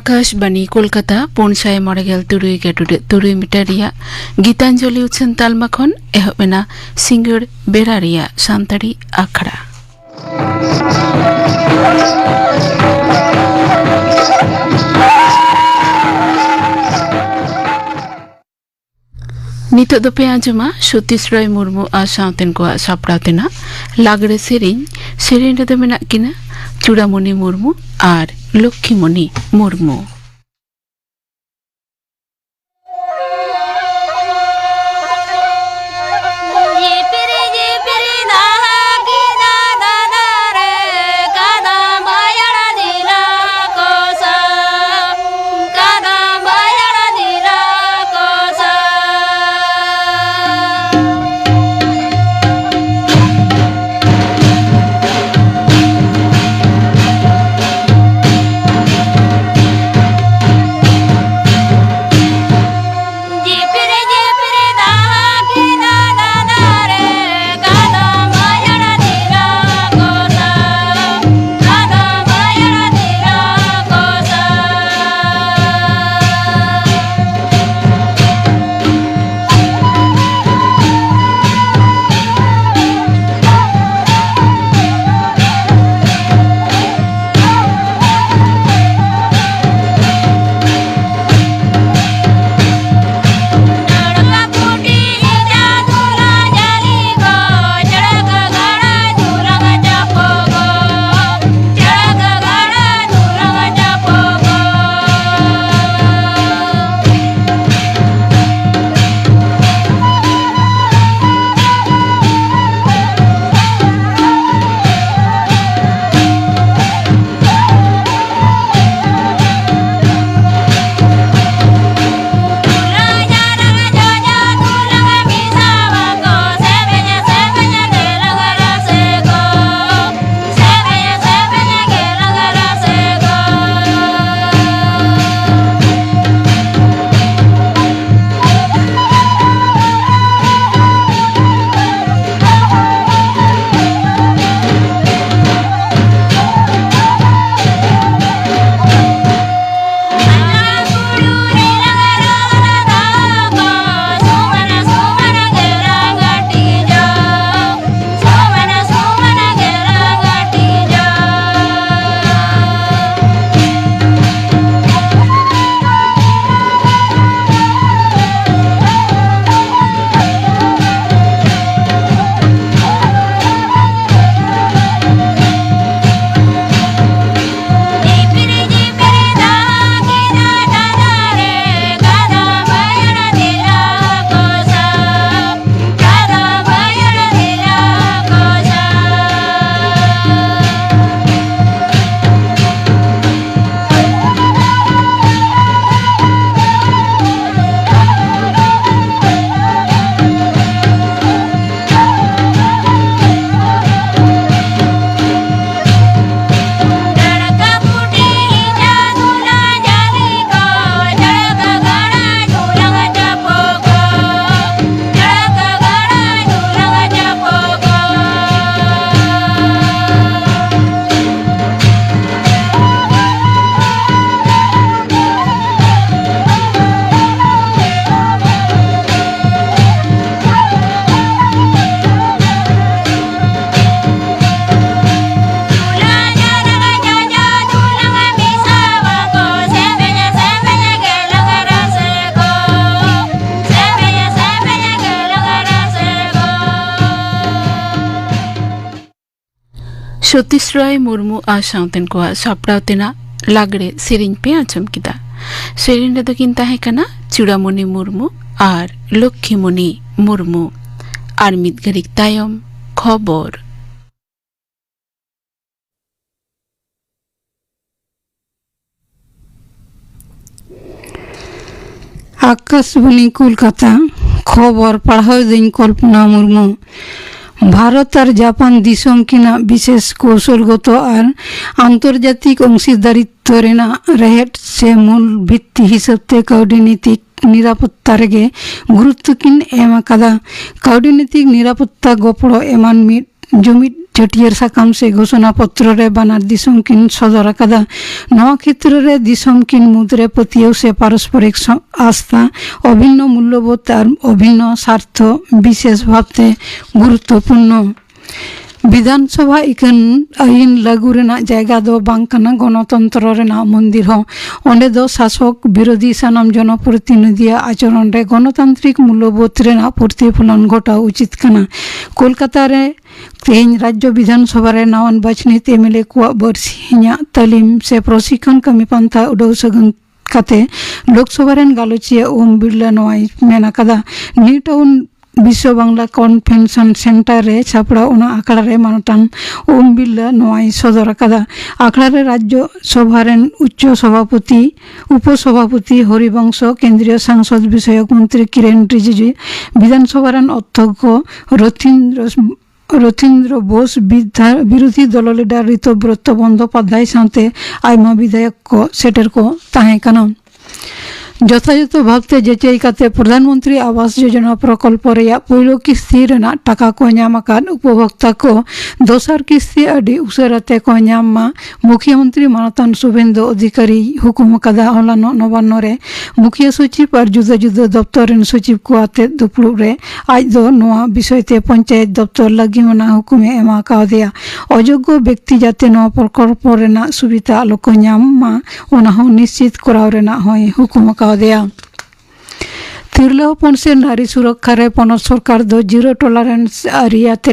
Akashvani Kolkata पुनसाय मरेगेल तुरुई metre Geetanjali उछन तालमा खन एहबेना singer बेरा रिया सान्ताड़ी आखड़ा नितो दो पे आंजमा सतीश रॉय मुर्मू आ सावतेन को सापड़ातेना लागड़े सेरेन रे दो मेना किना चूड़ामणि मुर्मू और लक्ष्मीमणि मुर्मू। सतीश रॉय मुर्मू आ सावतेन को सापड़ातेना लागड़े सेरेन पे आंजम किदा सेरेन रे दो किन ताहे कना चूड़ामणि मुर्मू और लक्ष्मीमणि मुर्मू और मिद घड़िक तायम खबर। आकाशवाणी कोलकाता खबर पढ़ाओ दिन कल्पना मुर्मू। भारत और जापान दिसोम किना विशेष कौशलगत और आंतर्जातिक अंशीदारित्व रेहेट से मूल भित्ति हिसाबते कौटनीतिक निरापत्ता रेगे गुरुत्व किन एम आकादा। कौटनीतिक निरापत्ता गपड़ो एमान जुमिद छटियर साकाम से घोषणा पत्र रे बानार दिसम किन सदर आकादा। नवा क्षेत्र रे दिसम किन मुद्रे पतियौ से पारस्परिक आस्था अभिन्न मूल्यबोध और अभिन्न स्वार्थ विशेष भावते गुरुत्वपूर्ण। विधानसभा इकन आईन लागू रेना जायगा दो बांग कना गणतंत्र रेना मंदिर हो। ओंडे दो शासक विरोधी सानाम जनप्रतिनिधिया आचरण रे गणतांत्रिक मूल्यबोध रेना प्रतिफलन घटा उचित कना। कोलकाता रे तेज राज्य विधानसभा रे नावान बाछनित एमएलए को बरसिया तालीम से प्रशिक्षण कमी पंथा उड़ाव सगन काते लोकसभा रेन गालोचिया ओम बिरला नवाई मेना कदा। न्यू टाउन विश्व बांग्ला कन्वेंशन सेंटर रे छापड़ा ओना आखड़ा रे मानतान ओम बिरला नवाई सदर आकादा। आखड़ा रे राज्य सभा रेन उच्च सभापति उपसभापति हरिवंश केंद्रीय सांसद विषयक मंत्री किरेन रिजिजू विधानसभा रेन अध्यक्ष रथीन्द्र बोस विरोधी दल लिडार ऋतुव्रत बंदोपाध्याय साथे आयमा विधायक को सेटर को ताहें कना। যথাযথ ভাবতে যেচাইকাতে প্রধানমন্ত্রী আবাস যোজনা প্রকল্প রেয়া পয়লো কিস্তি রেনা টাকা को ᱧᱟᱢ आकाद उपभोक्ता को दोसर किस्ती अडी उसेराते को ᱧᱟᱢ मुख्यमंत्री मानतान शुभेंदु अधिकारी हुकुम कदा हलानो नवान्न रे मुखिया सचिव और जुदा जुदा दफ्तर रेन सचिव को आते दुपुड़ रे आज दो नोआ विषयते पंचायत दफ्तर लगी मना हुकुमे एमा कादिया। अयोग्य व्यक्ति जाते नोआ प्रकल्प रेना सुविधा आलो को ᱧᱟᱢ ओना हो निश्चित कराव रेना होय हुकुम दिया। तिरला हपन से नारी सुरक्षा रे पनत सरकार दो जीरो टॉलरेंस आरियाते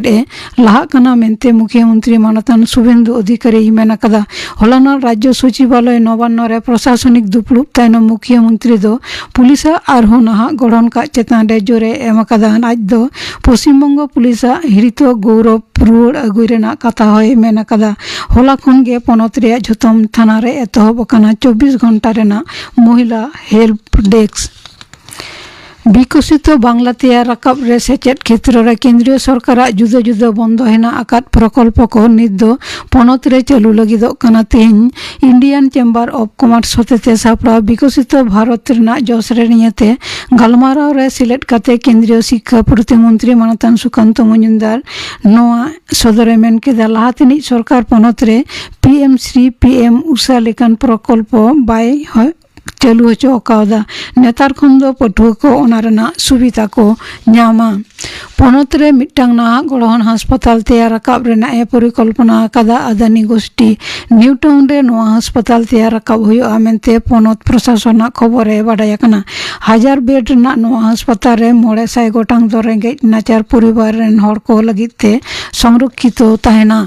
लाहा कना मेनते मुख्यमंत्री मानतान शुभेंदु अधिकारी मेना कदा। हलाना राज्य सचिवालय नवान्न रे प्रशासनिक दुपुड़ तायनम मुख्यमंत्री दो पुलिस आरहो नाहा गठन का चेतान रे जोरे एम कदा। आज दो पश्चिम बंग पुलिस हिरित गौरव रुआड़ अगुई रेना कथा होय मेना कदा। हला खन गे पनत रे झुतम थाना रे एतहब कना 24 घंटा रेना महिला हेल्प डेस्क। विकसित बांग्ला तैयार राकाब रे सेचेद क्षेत्र रे केंद्रीय सरकार जुदा जुदा बंद हेना आकाद प्रकल्प को नित दो पनत रे चालू लगिदो कना। तेन इंडियन चेम्बर ऑफ कॉमर्स होते सापड़ा विकसित भारत रेना जस रे नियते गालमाराव रे सिलेक्ट काते केंद्रीय शिक्षा प्रतिमंत्री मानतान सुकांत मजुमदार नोआ सदरे मेन केदा। लाहातिनी सरकार पनत रे पीएम श्री पीएम उषा लेकान प्रकल्प बाय चालू होचो अकादा। नेतार खंड पटुआ को ओनारना सुविधा को ᱧᱟᱢᱟ। पनत रे मिट्टांग नाहा गड़हन हासपाताल तैयार राकाब रेना ए परिकल्पना आकादा अदानी गोष्ठी। न्यू टाउन रे नोआ हासपाताल तैयार राकाब हुयो मेनते पनत प्रशासन खबर ए बाडाय कना। 1000 बेड रेना नोआ हासपाताल रे 900 गोटांग दो रेंगेज नाचार परिवार रेन हर को लगिते संरक्षित ताहेना।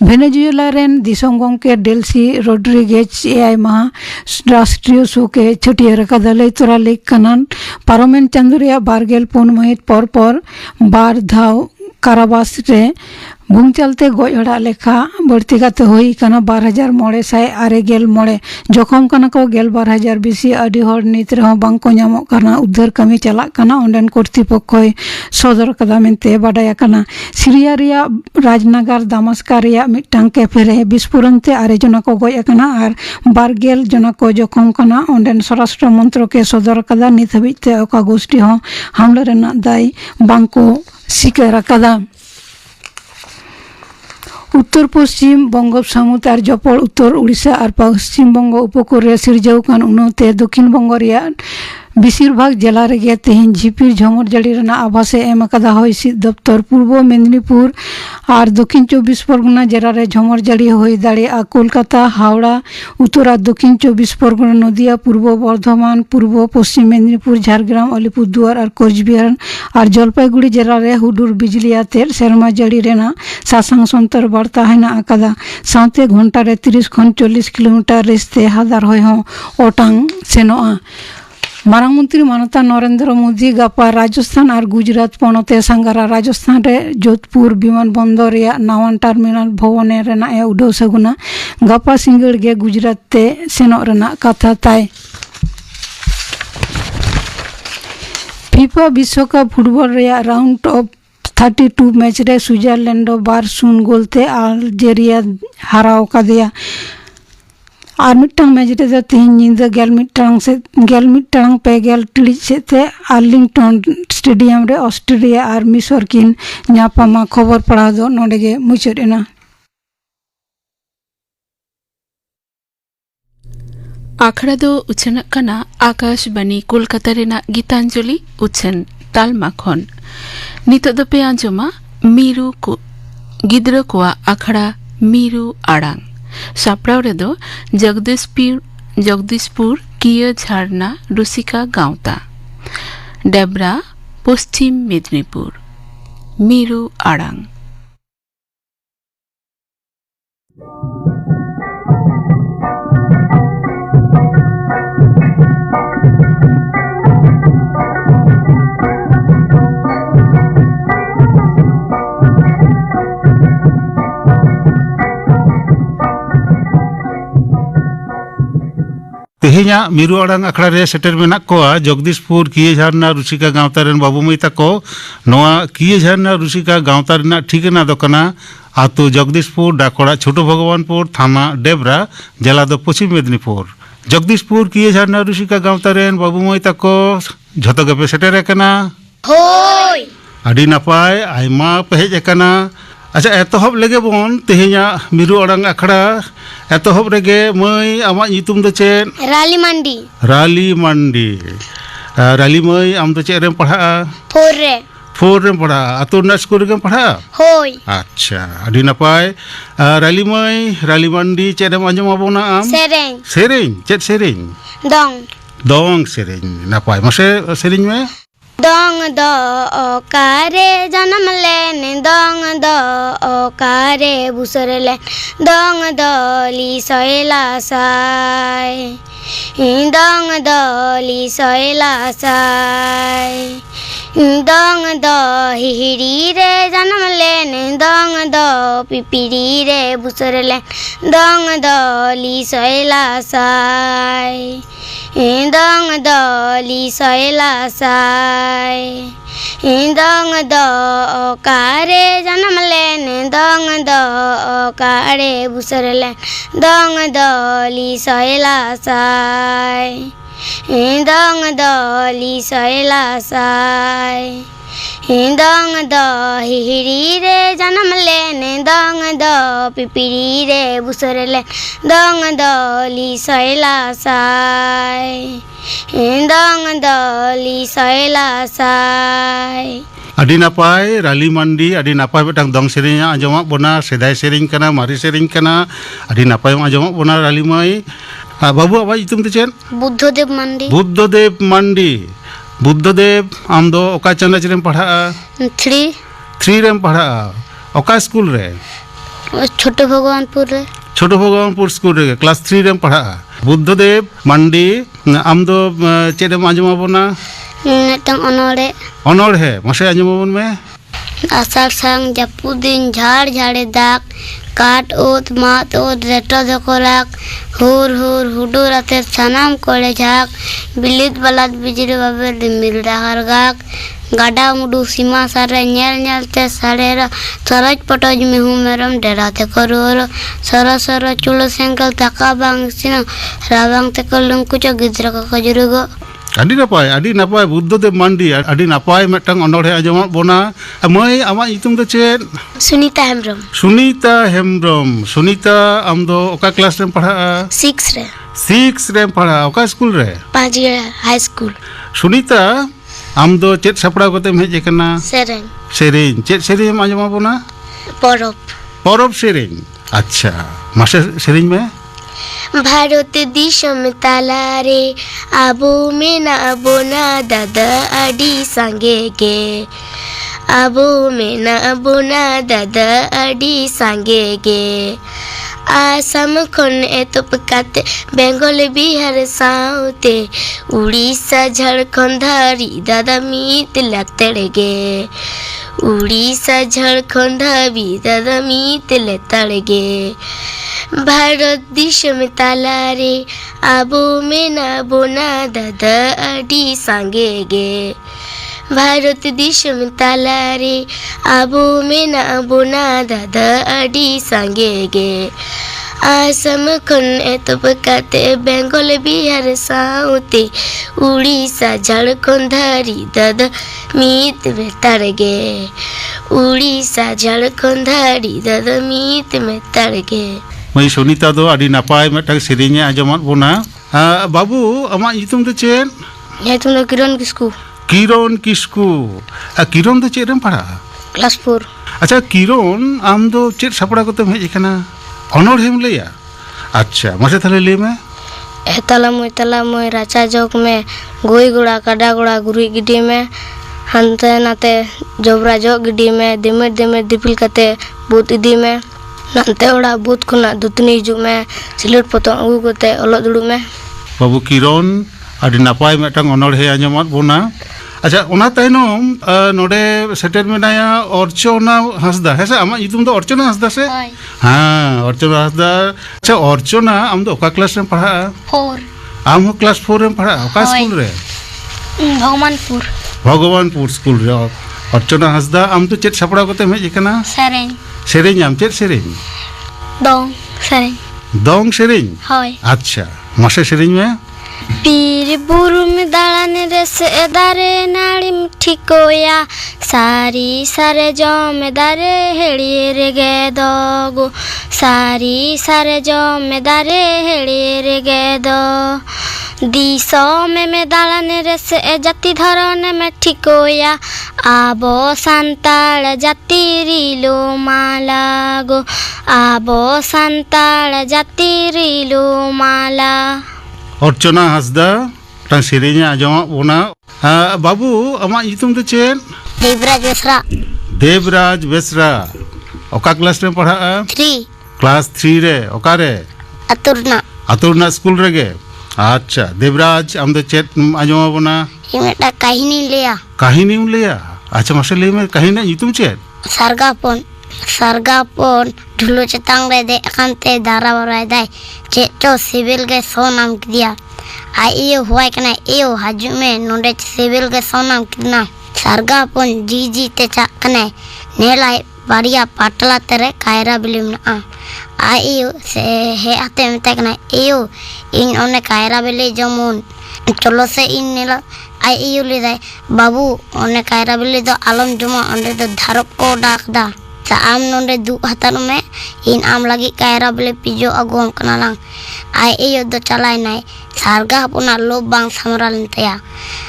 वेनेजुएला रेन दिसम गंके डेल्सी रोड्रिगेज एआई माह राष्ट्रीय शोके छटियर कादा लई तोरा लेक कनान। पार्लामेंट चांदुरिया 12 महित पर बार धाव कारावास रे भूंग चलते गड़ा लेखा बढ़ती काते हुई कना 12,968 जखम कना को 12,000 बेसी अडी हर नित रह बांग को ᱧᱟᱢᱚᱜ कना। उद्धार कमी चला कना ओंडेन कर्तृपक्ष सदर कदा मेनते बाडाय कना। सीरिया रिया राजनगर दामस्का रिया मिट्टांग कैफे रे विस्फोरणते 8 जना को गय कना और 12 जना को जखम कना। ओंडेन स्वराष्ट्र मंत्र के सदर कदा नित हबिते ओका गोष्ठी हो हमला रेना दाय बांग को स्वीकार कदा। उत्तर पश्चिम बंगोपसागर और जपड़ उत्तर उड़ीसा और पश्चिम बंग उपकूल रे सिरजाउकान उन्नते दक्षिण बंग रिया बेसिर भाग जिला रेगे तेहन झिपिर झमर जड़ी रेना आभासे एम कदा होय दफ्तर। पूर्व मेदिनीपुर और दक्षिण 24 परगना जिला रे झमर जड़ी होय दाड़ेया। कोलकाता हावड़ा उत्तर और दक्षिण 24 परगना नदिया पूर्व बर्धमान पूर्व पश्चिम मेदिनीपुर झारग्राम अलीपुरदुआर और कोचबिहार और जलपाईगुड़ी जिला रे हुडुर बिजली आते सेरमा जड़ी रेना सासांग संतर बार्ता हेना आकादा। साथे घंटा रे 30 खन 40 किलोमीटर रिश्ते हादार होय हो ओटांग सेनोआ। मारांग मंत्री मानता नरेंद्र मोदी गापा राजस्थान और गुजरात पनते सांगारा। राजस्थान रे जोधपुर विमान बंदर या नावान टर्मिनल भवने रेना ए उडो सगुना गापा सिंगड़ गे गुजरात ते सेनो रेना कथा ताय। फीफा विश्वकप फुटबॉल रे राउंड ऑफ 32 मैच रे स्विट्जरलैंड 12-0 गोलते अल्जेरिया हराव कादिया। और मिट्टांग मैच रे तीन नींद गेल मिट्टांग पे गेल टिड़ी सेते आर्लिंगटन स्टेडियम रे ऑस्ट्रेलिया और मिसर किन ᱧᱟᱯᱟᱢᱟ खबर पड़ा दो नोडे गे मुचाद एना। आखड़ा दो उछन कना आकाशवाणी कोलकाता रेना गीतांजलि उछन तालमा खन नितो दो पे आंजमा मीरू को गिद्रा कोआ आखड़ा मीरू आड़ांग सापड़ाव रे दो जगदीशपुर किया झारना रुसिका गांवता डेबरा पश्चिम मेदिनीपुर मीरू आड़ांग। तेहेኛ मीरू आड़ांग आखड़ा रे सेटर मेना कोआ जगदीशपुर किए झारना रुसिका गांवता रेन बाबू माई ताको नोआ किए झारना रुसिका गांवता रेना ठिकाना दो कना आतु जगदीशपुर डाकोड़ा छोटो भगवानपुर थाना डेबरा जिला दो पश्चिम मेदिनीपुर जगदीशपुर किए झारना रुसिका गांवता रेन बाबू माई ताको झतो गपे सेटर कना होय आडी नापाय आयमा पे हेज कना। अच्छा एतहब लेगे बोन तेहेኛ मीरू आड़ांग आखड़ा एतहब रेगे मई आमा ᱧᱩᱛᱩᱢ दो चेन राली मंडी राली मई आम दो चेन रेम पढ़ा फोर रेम पढ़ा आतो ना स्कूल रेम पढ़ा होय। अच्छा आडी नापाय राली मई राली मंडी चेन रेम आंजम आबोना आम सेरेñ चेत सेरेñ दong सेरेñ नापाय मासे सेरेñ में दंग दो ओकारे जन्म लेने दंग दो ओकारे बुसर ले दंग दली सैला साय दंग दली सैला साय दंग दो हिहिरी रे जन्म लेने दंग दो पिपिरी रे बुसर ले दंग दली सैला साय दंग दली सैला साय दंग दो ओकारे जन्म लेने दंग दो ओकारे बुसर ले दंग दली सैला साय दंग दली सैला साय दंग दो हिहिरी रे जन्म लेने दंग दो पिपिरी रे बुसर ले दंग दली सैला साय दंग दली सैला साय। आडी नापाय राली मंडी आडी नापाय बेटांग दंग सेरेñ आंजमा बोना सेदाय सेरेñ कना मारी सेरेñ कना आडी नापाय आंजमा बोना राली मई बाबू आवा ᱧᱩᱛᱩᱢ दो चेन बुद्धदेव मंडी बुद्धदेव आम दो ओका चंदाच रेम पढ़ा 3 रेम पढ़ा ओका स्कूल रे छोटो भगवानपुर स्कूल रे क्लास 3 रेम पढ़ा बुद्धदेव मंडी आम दो चेदम आंजमा बोना मिटंग अनोड़े मासे आंजमा बोन में आषाढ़ सांग जापुदिन झाड़ झाड़े दाग काट ओत मात ओत रेटो धकोराक हुर हुर हुडुर आते सानाम कोड़े झाक बिलित बलात बिजली बाबे रिमिल डाहर गाक गाडा मुडू सीमा सारे नेल नेल ते साड़ेरा सरज पटोज में हूँ मेरम डेरा ते करोर सरो सरो चुलो सेंकल तका बांग सिना रावांग ते कलुंग कुछ गिद्रा का कजरुगो। आडी नापाय बुद्धदेव मंडी आडी नापाय मेटांग अनोड़े आंजमा बोना मई आमा ᱧᱩᱛᱩᱢ दो चेन सुनीता हेम्ब्रम सुनीता आम दो ओका क्लास रेम पढ़ा 6 रेम पढ़ा ओका स्कूल रे पांचगढ़ हाई स्कूल। सुनीता आम दो चेत सपड़ा कोते हेज कना सेरेñ चेत सेरेñ आंजमा बोना परब सेरेñ। अच्छा मासे सेरेñ में भारत दिशम तालारे आबो में ना बोना दादा आडी संगे के आबो में ना बोना दादा आडी संगे के आसाम खन एतप काते बेंगल बिहार साउते उड़ीसा झारखंड धारी दादा मीत लगते गे उड़ीसा झारखंड भी दादा मीत लेता गे भारत देश में तालारे आबो में ना बोना दादा आडी संगे गे भारत देश में तालारे आबो में ना बोना दादा आडी संगे गे आसाम खन एतबकाते बेंगल बिहार साउते उड़ीसा झारखंड धारी दादा मीत में तर गे उड़ीसा झारखंड धारी दादा मीत में तर गे मैं सुनीता दो आदि नापाय मिटang सेरेंगे आंजमत बोना बाबू आमा nyutum do चेन ये तुम लोग किरण किसको किरण किस्कू किरण दो चेन पढ़ा क्लास 4 अच्छा किरण आम दो चेन सपड़ा को हेज कना ऑनर हेम लिया अच्छा मसे थाले ले में एतला मोय राचा जग में गोई गोड़ा काडा गोड़ा गुरी गिडी में हंते नाते जबरा जग गिडी में दिमेर दिपिल कते बूत इदी में नाते ओड़ा बूत खुना दुतनी हिजू में सिलट पतंग अगू कते ओलो दुड़ू में बाबू किरण आदि नापाय मिटang ऑनर हे आंजमत बोना अच्छा ओना तायनम नोडे सेटेल मेनाया अर्चना हांसदा है से आमा nyutum दो अर्चना हांसदा से हाँ अर्चना हांसदा अच्छा अर्चना आम दो ओका क्लास रे पढ़ा 4 आम हो क्लास 4 रे पढ़ा ओका स्कूल रे भगवानपुर स्कूल रे अर्चना हांसदा आम तो चेत सपड़ा कोते हेज कना सेरेंग आम चेत सेरेंग दong सेरेंग अच्छा मासे सेरेंग में पीर बुरु में दाड़ान रे से दारे नाड़ी ठिकोया सारी सारे जमेदारे हेड़िए रे गे दो सारी सारे जमेदारे हेड़िए रे गे दो दिसो में दाड़ान रे से जाति धरन में ठिकोया आबो सांताल जाति रिलो माला गो आबो सांताल जाति रिलो माला अर्चना हांसदा टांग सेरेंगे आंजमत बोना बाबू आमा nyutum do chain Devraj Besra ओका क्लास रे पढ़ा 3 क्लास 3 रे ओका रे अतुरना स्कूल रे गे अच्छा देवराज आम दो चेत आंजम बोना इमेटा कहानी लिया अच्छा मासे ले में कहानी nyutum चेत सरगापन ढुलो चतांग रे दे अकांते दारा बराय दाय चेचो सिविल के सोनाम किया आइयो हुआ कना एयो हाजु में नोडे सिविल के सोनाम किना सरगापन जी ते चाकने नेलाई बारिया पाटला तेरे कायरा बिलिमना आइयो से हे आते मते कना एयो इन ओने कायरा बिली जमुन चलो से इन नेला आइयो ले जाय बाबू ओने कायरा बिली तो आलम जुमा ओने तो धारक को डाकदा आम नोंडे दु हतार में इन आम लगी कायरा बले पिजो अगुम कनालांग आय एयो दो चलाय नाय सारगा अपना लोब बांग समराल नतया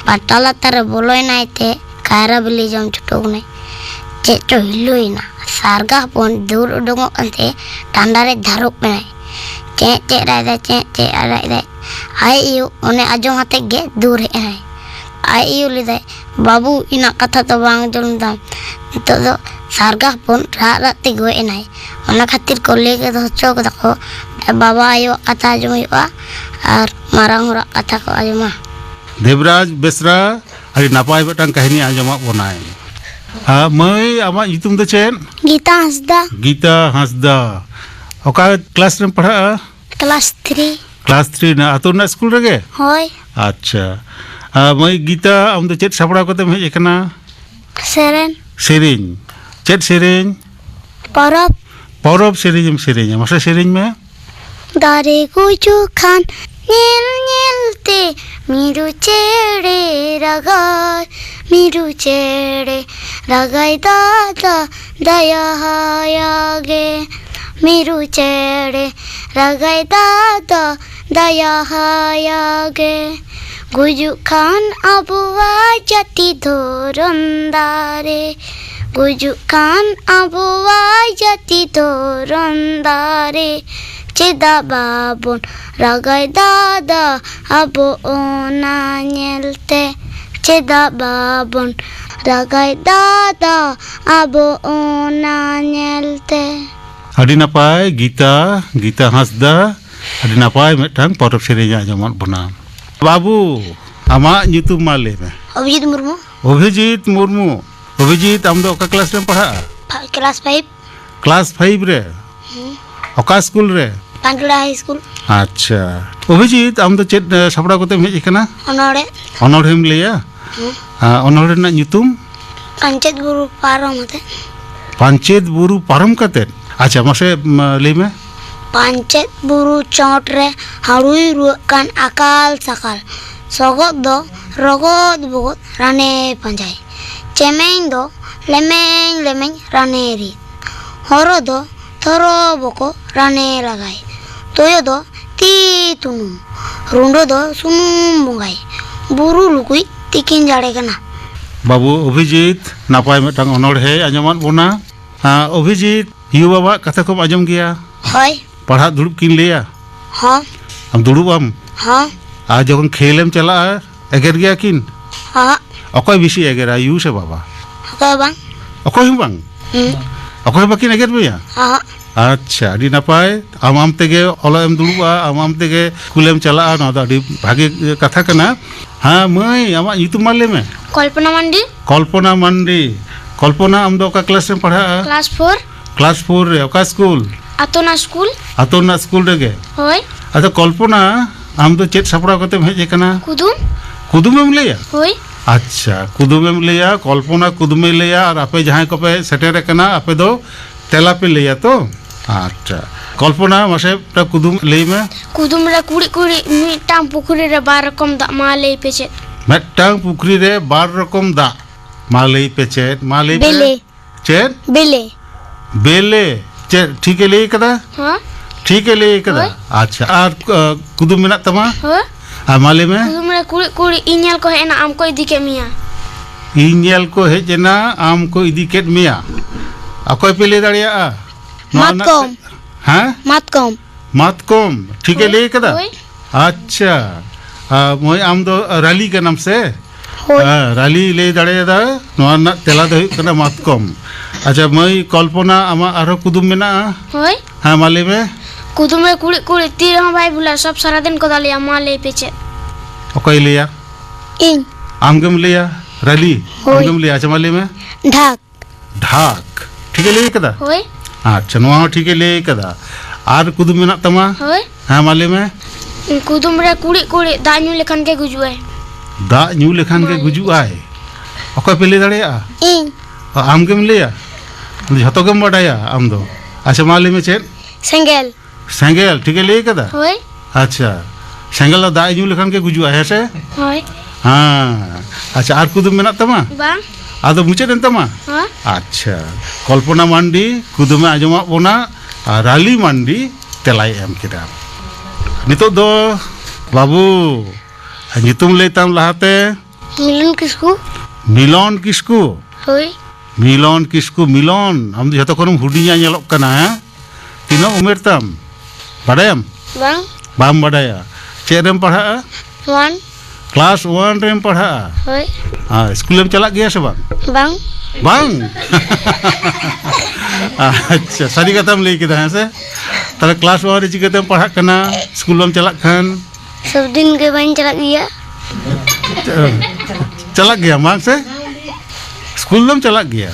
पाटाला तारे बोलोय नाय ते कायरा बले जम छुटोग ने चेचो हिलोइना सारगा अपन दूर उडंगो अंते टांडारे धारोक में चे रायदा चे रायदा आय एयो ओने आजो हाते गे दूर है आय एयो ले बाबू इना कथा तो बांग जलदा तो सारगा पन रात गो एनाय ओना खातिर को लेके दो चौक दको बाबा आयो कथा आजमवा और मारांग रा कथा को आजमा देवराज बेसरा आदि नापाय मिटang कहानी आंजमत बोनाय मैं आमा nyutum दो चेन गीता हांसदा ओका क्लास रे पढ़ा क्लास 3 ना अतुरना स्कूल रे गे होय अच्छा मैं गीता आम दो चेत सपड़ा कोते हेज कना सेरेंग चेत सेरेंग परब सेरेंगे मासे सेरेंग में दारे गुजु खान नेल नेलते मिरु चेड़े रगाय दादा दया हायागे मिरु चेड़े रगाय दादा दया हायागे गुजु खान अबुआ जाति धोरंदारे गुजु खान अबुआ जाति धोरंदारे चेदा बाबन रगाय दादा अबो ओना नेलते चेदा बाबन रगाय दादा अबो ओना नेलते आदि नापाय गीता हांसदा आदि नापाय मिटang परब सेरेंगे आंजमत बोना बाबू आमा nyutum मा ले में अभिजीत मुर्मू अभिजीत आम दो ओका क्लास रे पढ़ा क्लास 5 रे ओका स्कूल रे पांडुड़ा हाई स्कूल अच्छा अभिजीत आम दो चेत सपड़ा कोते हेज कना अनोड़े हम लिया अनोड़े ना nyutum पांचेत बुरु पारम अच्छा मासे ले में Pancet buru cot re harui ruakan akal sakal. Sogot do rogot bogot rane panjai. Cemeng do lemeng lemeng rane rit. Horo do thoro boko rane lagai. Toyo do ti tunum. Rundo do sunum bungai. Buru lukui tikin jare kana. बाबू अभिजीत नापाय मिटांग अनोढ़े आंजमात बोना Abhijit you बाबा कथा को आंजम गया Hoy. पढ़ा दुड़ुब किन लिया Ha. हम दुड़ुब हम Ha. आज जखन खेलेम चला एगर गया किन Ha. अकय बिसी एगेरा यू से बाबा Hoy bang. अकय हम बांग अकय बाकिन एगर बिया Ha. अच्छा अड़ी नापाय आम तेगे ओला एम दुड़ुबा आम तेगे कुलेम चला ना दा अड़ी भागे कथा कना हाँ मई आमा युतुम माले में Kalpana Mandi. कल्पना मंडी कल्पना आम दो का क्लास में पढ़ा Class 4. क्लास 4 रे ओका स्कूल Atona School. आतोना स्कूल रे Hoy. अच्छा कल्पना आम तो चेत सपड़ा कते हेज कना Kudum. कुदुमेम लिया Hoy. अच्छा कुदुमेम लिया कल्पना कुदुमे लिया और आपे जहां को पे सेटेर कना आपे दो तेला पे लिया तो अच्छा कल्पना मासे कुदुम लेई में Kudum re kuri kuri mitang pukuri re bar kom dak malay pecet. मेटांग Pukhri रे 12 रकम दा मालई पे चेत मालई पे बेले. चेत Bele. बेले चेत ठीक है ले कदा Ha. ठीक है ले कदा अच्छा और कुदुम मेना तमा Hoy. आ माले में Kudum re kuri kuri inyal ko hena am ko idike mia. इंजेल को हेजना आम को इदी केट मिया अकोय पे ले दाड़िया Matkom. हाँ Matkom. मातकोम ठीक है ले कदा Hoy. अच्छा मोय आम दो रैली के नाम से Hoy. रैली ले दाड़िया दा नोआ ना तेला दो कना मातकोम अच्छा मोय कल्पना आमा आरो कुदुम मेना Hoy. हाँ माले में Kudum re kuri kuri tir ha bhai bula sab sara din ko dalia malay pecet. अकोय लिया In. आमगम लिया रैली होय। आमगम लिया अच्छा माले में Dak. ढाक ठीक है ले कदा Hoy. अच्छा नोआ ठीक है ले कदा आर कुदुम मेना तमा Hoy. हाँ माले में Kudum re kuri kuri dak nyu lekhan ke gujuai. दाग ᱧᱩ लेखान के गुजुग आय अकोय पे ले दाड़िया In. आम गेम लिया झतो गेम बडाया आम दो अच्छा माले में चेत Senggel. सेंगेल ठीक है ले कदा Hoy. अच्छा सेंगेल दाग ᱧᱩ लेखान के गुजुग आय से Hoy. हाँ अच्छा आर कुदुम मेना तमा Bang. आदो मुचेद एन तमा Ha. अच्छा कल्पना मांडी कुदुमे आजमा बोना राली मांडी तेलाई एम केदा नितो दो बाबू नितुम लेताम लहाते Milun kisku. मिलन किसकू Hoy. मिलन किसकू मिलन आम दो जतो खनम हुडिया नेलोक कना तीनो उमेर ताम बाडायम Bang. बाम बाडाया चेरेम पढ़ा 1. क्लास 1 रेम पढ़ा Hoy. हाँ स्कूल में चला गया से बांग Bang. बांग अच्छा सारी कथा में ले के है से ताले क्लास 1 रे चिकते पढ़ा कना स्कूल में चला खान सब दिन के बन चला गया. चला गया मांग से स्कूल में चला गया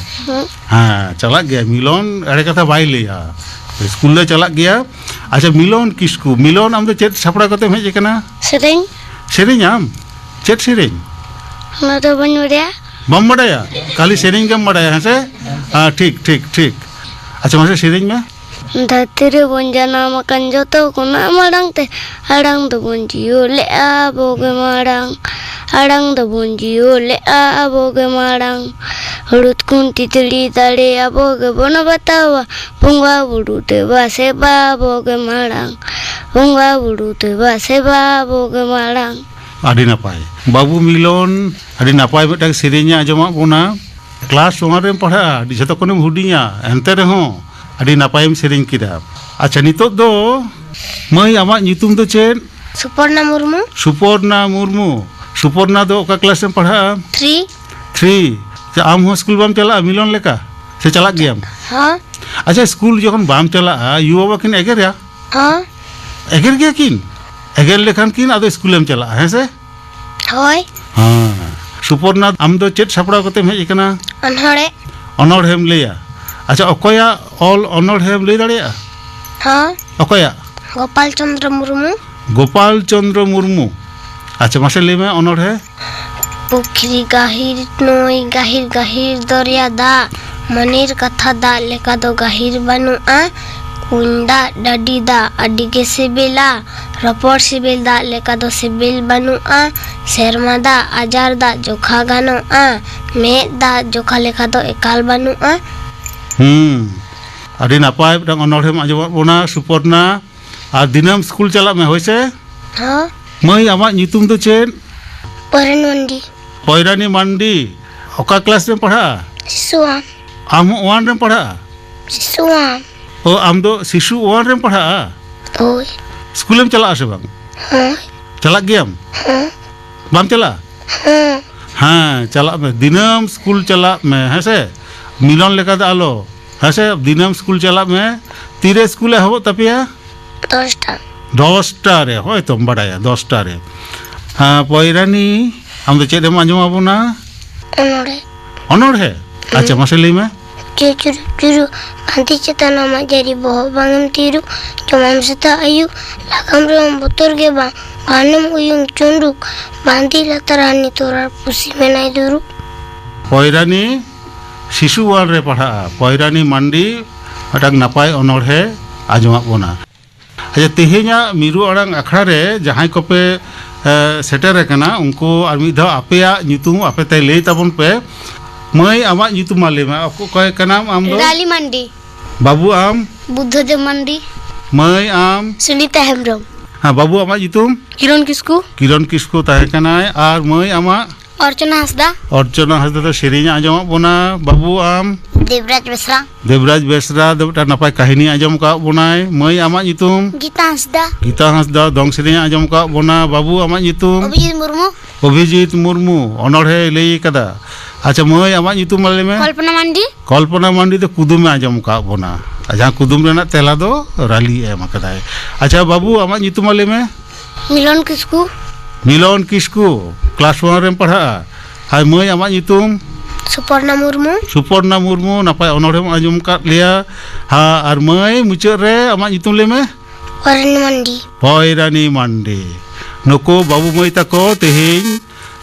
हाँ चला गया मिलन अरे कथा बाई लिया स्कूल में चला गया अच्छा मिलन किसकू मिलन आम दो चेत सपड़ा कते हेज कना Sering. सेरिंग आम चेत Tsering Mana tu banyu dia? बम बडाया खाली सेरिंग गम बडाया है से हाँ ठीक ठीक ठीक अच्छा मासे सेरिंग में Dhati re bonjana makan joto kuna marang te arang tu bonjio le aboge marang arang tu bonjio le aboge marang urut kunti tili tali aboge bona batawa pungwa buru te base ba aboge marang pungwa buru te base ba aboge marang. आदि नापाय बाबू मिलन आदि नापाय मिटांग सेरिंग आजमा बोना class 1 रे पढ़ा आदि जतो कोने हुडिया एनते रहो आदि नापायम सेरिंग किदा अच्छा नितो दो मई आमा नितुम दो chain Suparna Murmu Suparna Murmu Suparna दो का क्लास में पढ़ा 3. 3 जे आम हो स्कूल बाम चला मिलन लेका से चला गया Ha. अच्छा स्कूल जखन बाम चला युवा बाकिन एगेरया Ha. एगेर गया किन एगेर लेखान किन आदो स्कूल में चला है से Hoy. हाँ सुपर्णा आम दो चेत सपड़ा कते हेज कना Anhare. अनोढ़ेम लिया अच्छा अकोया ऑल अनोढ़ेम ले दाड़िया Ha. अकोया Gopal Chandra Murmu. Gopal Chandra Murmu अच्छा मासे ले में अनोढ़े Pukri gahir noi gahir gahir dorya da manir katha da leka do gahir banu a कुंड दाग डडी दाग अडी के सिबिला रपड़ सिबिल दाग लेका दो सिबिल बनुआ सेरमा दाग आजार दाग जोखा गानोआ में दाग जोखा लेका दो एकाल बनुआ ᱟᱹᱰᱤ ᱱᱟᱯᱟᱭ ᱢᱤᱫᱴᱟᱝ ᱚᱱᱚᱬᱦᱮᱢ ᱟᱸᱡᱚᱢᱟᱫ ᱵᱚᱱᱟ ᱥᱩᱯᱚᱨᱱᱟ ᱟᱨ ᱫᱤᱱᱟᱹᱢ ᱥᱠᱩᱞ ᱪᱟᱞᱟᱜ ᱢᱮ ᱦᱳᱭ ᱥᱮ हाँ ᱢᱟᱹᱭ ᱟᱢᱟᱜ ᱧᱩᱛᱩᱢ ᱫᱚ ᱪᱮᱫ परन मंडी ᱯᱚᱭᱨᱟᱱᱤ ᱢᱟᱱᱰᱤ ᱚᱠᱟ ᱠᱞᱟᱥ ᱨᱮᱢ ᱯᱟᱲᱦᱟᱜᱼᱟ शिशुआम ᱟᱢ ᱦᱚᱸ 1 ᱨᱮᱢ ᱯᱟᱲᱦᱟᱜᱼᱟ शिशुआम ᱚ ᱟᱢ ᱫᱚ ᱥᱤᱥᱩ 1 ᱨᱮᱢ ᱯᱟᱲᱦᱟᱜᱼᱟ ओए ᱥᱠᱩᱞᱮᱢ ᱪᱟᱞᱟᱜᱼᱟ ᱥᱮ ᱵᱟᱝ हाँ ᱪᱟᱞᱟᱜ ᱜᱮᱭᱟᱢ हाँ ᱵᱟᱢ ᱪᱟᱞᱟᱜᱼᱟ हाँ ᱦᱮᱸ ᱪᱟᱞᱟᱜ ᱢᱮ ᱫᱤᱱᱟᱹᱢ ᱥᱠᱩᱞ ᱪᱟᱞᱟᱜ ᱢᱮ ᱦᱮᱸ ᱥᱮ ᱢᱤᱞᱚᱱ ᱞᱮᱠᱟ ᱫᱚ ᱟᱞᱚ ᱦᱮᱸ ᱥᱮ ᱫᱤᱱᱟᱹᱢ ᱥᱠᱩᱞ ᱪᱟᱞᱟᱜ ᱢᱮ ᱛᱤᱨᱮ ᱥᱠᱩᱞ ᱮᱦᱚᱵᱚᱜ ᱛᱟᱯᱮᱭᱟ 10টা রে হয়তোম বাড়ায়া 10টা রে হ্যাঁ পয়রানি আম তো চেদ এম আঞ্জম আবনা उन्होंने অনড়হে আচ্ছা মাসে লইমে Cucu cucu nanti cita nama jadi bawa bangam tiru cuma seta ayu lakam ram botor ge bang ganam uyung cunduk banti latarani torar pusi menai duru পয়রানি শিশু 1 রে পড়া পয়রানি মান্ডি আটাং নাপাই অনড়হে আঞ্জম আবনা আচ্ছা তেহেña মিরু আড়াং আখড়া রে যাহাই কপে সেটার কানা উনকো আর মিদ ধাও আপেয়া নিতুম আপে তাই লই তাবন পে মই আমা নিতুম মালে মা আপকো কয় কানাম আম দো Rali mandi বাবু আম Buddhadev mandi মই আম Sunita Hembrem হ্যাঁ বাবু আমা নিতুম Kiron kisku কিরণ কিসকু তাহে কানায় আর মই আমা Orchana Hasda অর্চনা হাসদা তো সেরিña আঞ্জম বনা বাবু আম Devraj Besra দেবরাজ বেসরা দেবটা নাপাই কাহিনী আঞ্জম কা বনায় মই আমা নিতুম Gita Hasda গীতা হাসদা দং সেরিña আঞ্জম কা বনা বাবু আমা নিতুম Abhijit Murmu অভিজিৎ মুর্মু অনড়হে লই কাদা আচ্ছা মই আমা নিতুম মালে মে Kalpana mandi কল্পনা মান্ডি তো কুদুমে আঞ্জম কা বনা আচ্ছা কুদুম রেনা তেলা দো রালি এম কাদায় আচ্ছা বাবু আমা নিতুম মালে মে Milon kisku মিলন কিসকু ক্লাস 1 রেম পড়া হাই মই আমা নিতুম Suparna Murmu সুপর্ণা মুর্মু নাপাই অনড়হেম আঞ্জম কা লিয়া হা আর মই মুচাদ রে আমা নিতুম লেমে Orani mandi পয়রানি মান্ডি নুকু বাবু মই তাকো তেহেñ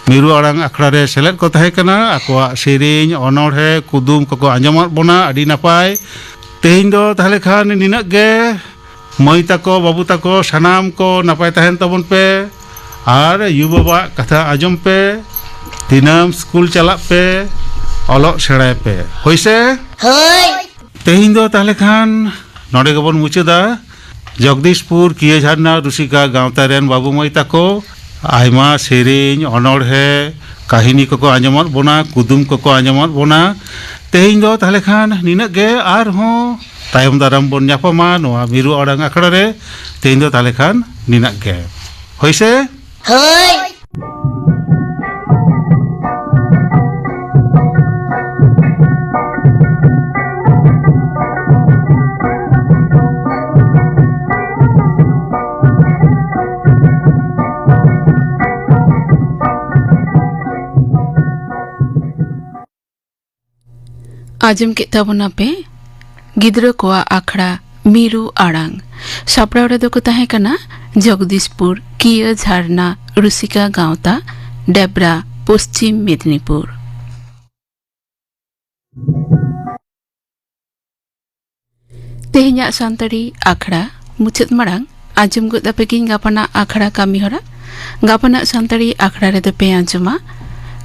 মিরু আড়াং আখড়া রে সেলেদ কো তাহে কানা আকোয়া সেরিñ অনড়হে কুদুম কো আঞ্জমাত বনা আডি নাপাই তেহেñ দো তাহলে খান নিনাক গে মই তাকো বাবু তাকো সানাম কো নাপাই তাহেন তাবন পে আর ইউ বাবা কথা আজম পে দিনাম স্কুল চালাক পে অলক সেড়ায় পে হইছে Hoi তেহেñ দো তাহলে খান নড়ে গবন মুচাদা জগদীশপুর কিয়ে ঝারনা রুসিকা গাঁওতা রেন বাবু মই তাকো আইমা সেরিñ অনড়হে কাহিনী কো আঞ্জমত বনা কুদুম কো আঞ্জমত বনা তেহেñ দো তাহলে খান নিনাক গে আর হো তায়ম দারাম বন ᱧᱟᱯᱟᱢᱟ নোয়া মিরু আড়াং আখড়া রে তেহেñ দো তাহলে খান নিনাক গে হইছে Hoi आजम के ताबना पे गिद्रो कोआ आखड़ा मीरू आड़ांग सापड़ाव रे दो को ताहे कना जगदीशपुर किया झारना रुसिका गांवता डेबरा पश्चिम मेदिनीपुर तेहेña सानताड़ी आखड़ा मुचाद माड़ांग आजम गो दापेकिन गापाना आखड़ा कामी हरा गापाना सानताड़ी आखड़ा रे दो पे आंजमा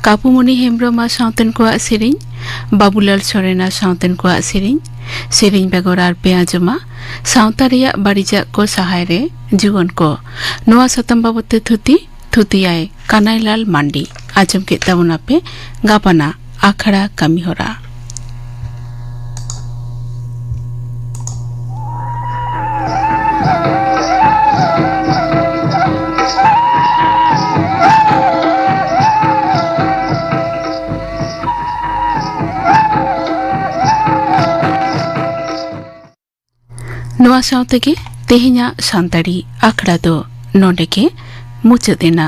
कापुमणि हेम्ब्रमा सावतेन कोआ सेरिñ बाबुलाल सोरेना सावतेन कोआ सेरिñ बेगर आर पे आंजमा सावता रेया बाड़िजा को सहाय रे जुवन को नोआ सतम बाबते थुतियाय कानाईलाल मांडी आजम के ताबना पे गापाना आखड़ा कामी हरा नोआ सावते के तेहेña सानताड़ी आखड़ा दो नोंडे के मुचादेना।